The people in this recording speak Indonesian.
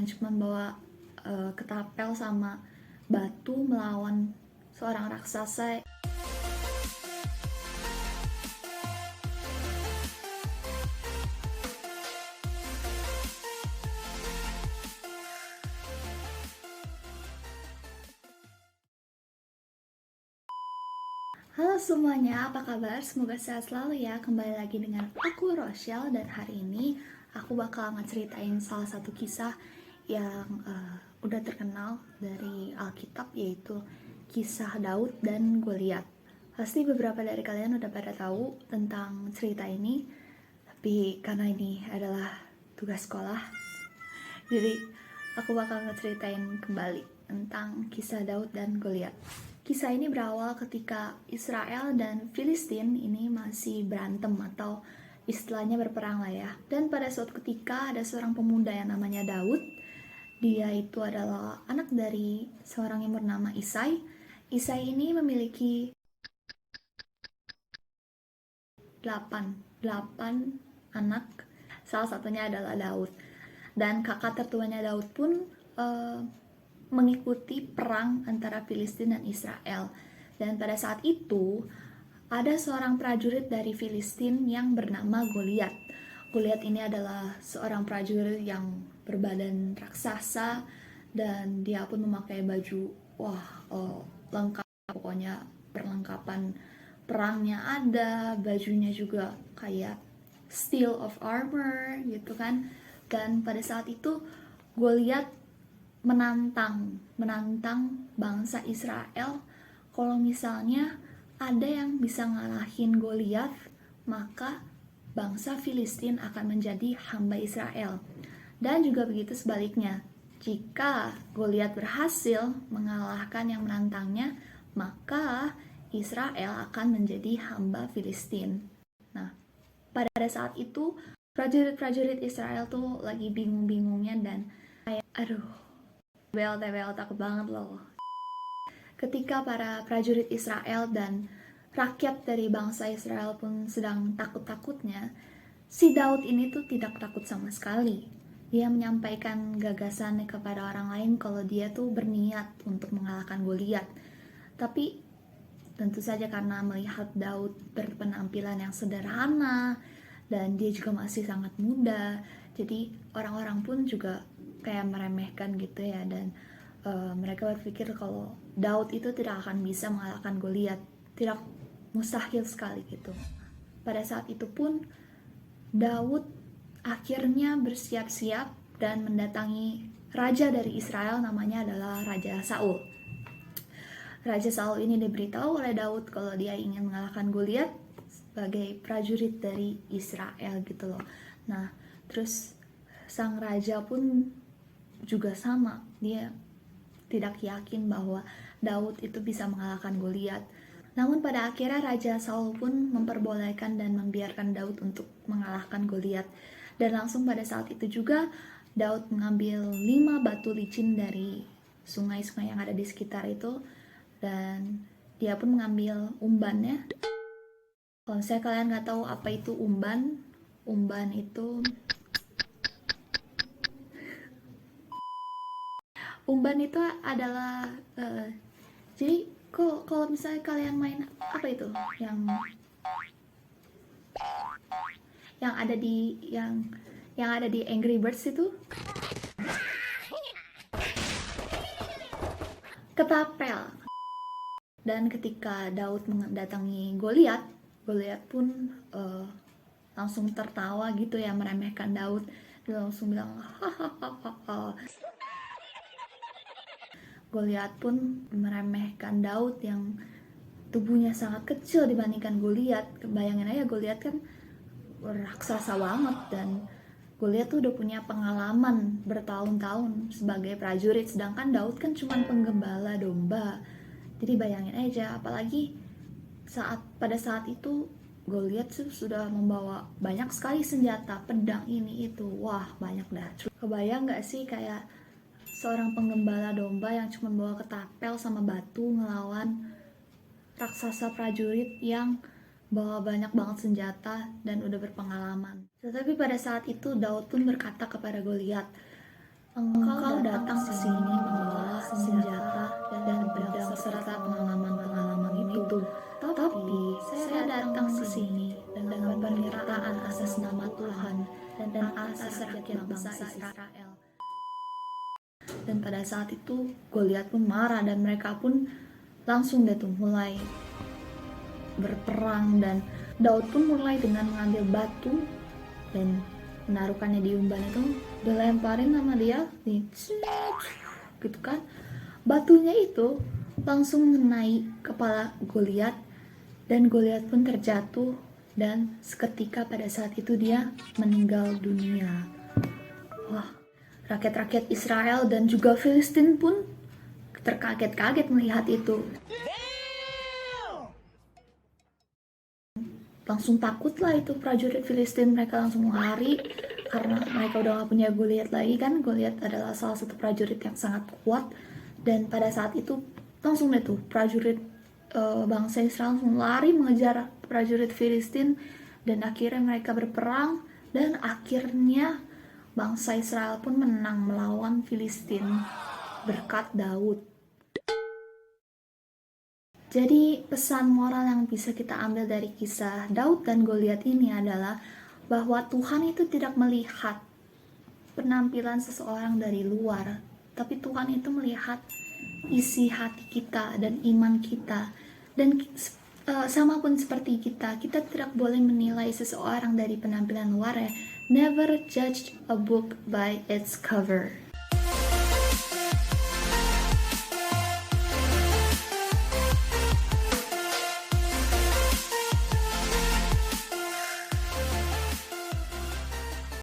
yang cuma bawa ketapel sama batu melawan seorang raksasa. Halo semuanya, apa kabar? Semoga sehat selalu ya. Kembali lagi dengan aku Rochelle, dan hari ini aku bakal ngeceritain salah satu kisah yang udah terkenal dari Alkitab, yaitu kisah Daud dan Goliat. Pasti beberapa dari kalian udah pada tahu tentang cerita ini, tapi karena ini adalah tugas sekolah, jadi aku bakal ngeceritain kembali tentang kisah Daud dan Goliat. Kisah ini berawal ketika Israel dan Filistin ini masih berantem atau istilahnya berperang lah ya. Dan pada suatu ketika ada seorang pemuda yang namanya Daud. Dia itu adalah anak dari seorang yang bernama Isai. Isai ini memiliki 8 anak. Salah satunya adalah Daud. Dan kakak tertuanya Daud pun mengikuti perang antara Filistin dan Israel. Dan pada saat itu ada seorang prajurit dari Filistin yang bernama Goliat. Goliat ini adalah seorang prajurit yang berbadan raksasa, dan dia pun memakai baju lengkap, pokoknya perlengkapan perangnya ada, bajunya juga kayak steel of armor gitu kan. Dan pada saat itu Goliat menantang bangsa Israel, kalau misalnya ada yang bisa ngalahin Goliat, maka bangsa Filistin akan menjadi hamba Israel. Dan juga begitu sebaliknya, jika Goliat berhasil mengalahkan yang menantangnya, maka Israel akan menjadi hamba Filistin. Nah, pada saat itu prajurit-prajurit Israel tuh lagi bingung-bingungnya dan kayak TBL takut banget loh. Ketika para prajurit Israel dan rakyat dari bangsa Israel pun sedang takut-takutnya, si Daud ini tuh tidak takut sama sekali. Dia menyampaikan gagasannya kepada orang lain kalau dia tuh berniat untuk mengalahkan Goliat. Tapi tentu saja karena melihat Daud berpenampilan yang sederhana dan dia juga masih sangat muda, jadi orang-orang pun juga kayak meremehkan gitu ya. Dan mereka berpikir kalau Daud itu tidak akan bisa mengalahkan Goliat, tidak, mustahil sekali gitu. Pada saat itu pun Daud akhirnya bersiap-siap dan mendatangi raja dari Israel, namanya adalah Raja Saul. Raja Saul ini diberitahu oleh Daud kalau dia ingin mengalahkan Goliat sebagai prajurit dari Israel gitu loh. Nah, terus sang raja pun juga sama, dia tidak yakin bahwa Daud itu bisa mengalahkan Goliat. Namun pada akhirnya Raja Saul pun memperbolehkan dan membiarkan Daud untuk mengalahkan Goliat. Dan langsung pada saat itu juga Daud mengambil 5 batu licin dari sungai-sungai yang ada di sekitar itu, dan dia pun mengambil umbannya. Kalau misalnya kalian nggak tahu apa itu umban, umban itu adalah jadi kalau misalnya kalian main apa itu yang ada di Angry Birds itu, ketapel. Dan ketika Daud mendatangi Goliat, Goliat pun langsung tertawa gitu ya, meremehkan Daud. Dia langsung bilang hahaha. Goliat pun meremehkan Daud yang tubuhnya sangat kecil dibandingkan Goliat. Bayangin aja, Goliat kan raksasa banget, dan Goliat tuh udah punya pengalaman bertahun-tahun sebagai prajurit, sedangkan Daud kan cuma penggembala domba. Jadi bayangin aja, apalagi pada saat itu Goliat sudah membawa banyak sekali senjata, pedang ini itu, wah banyak dah. Kebayang gak sih kayak seorang penggembala domba yang cuma bawa ketapel sama batu ngelawan raksasa prajurit yang bawa banyak banget senjata dan udah berpengalaman. Tetapi pada saat itu Daud pun berkata kepada Goliat, "Engkau ke sini membawa senjata dan pedang serta pengalaman-pengalaman itu. Tapi saya datang ke sini dengan penyertaan atas nama Tuhan dan atas rakyat bangsa Israel. Dan pada saat itu Goliat pun marah dan mereka pun langsung deh tuh mulai berperang, dan Daud pun mulai dengan mengambil batu dan menaruhkannya di umban itu, dilemparin sama dia gitu kan. Batunya itu langsung mengenai kepala Goliat dan Goliat pun terjatuh, dan seketika pada saat itu dia meninggal dunia. Wah, rakyat-rakyat Israel dan juga Filistin pun terkaget-kaget melihat itu. Langsung takut lah itu prajurit Filistin, mereka langsung lari karena mereka udah gak punya Goliat lagi kan. Goliat adalah salah satu prajurit yang sangat kuat, dan pada saat itu langsung deh tuh prajurit bangsa Israel langsung lari mengejar prajurit Filistin, dan akhirnya mereka berperang, dan akhirnya bangsa Israel pun menang melawan Filistin berkat Daud. Jadi pesan moral yang bisa kita ambil dari kisah Daud dan Goliat ini adalah bahwa Tuhan itu tidak melihat penampilan seseorang dari luar, tapi Tuhan itu melihat isi hati kita dan iman kita. Dan sama pun seperti kita tidak boleh menilai seseorang dari penampilan luar ya. Never judge a book by its cover.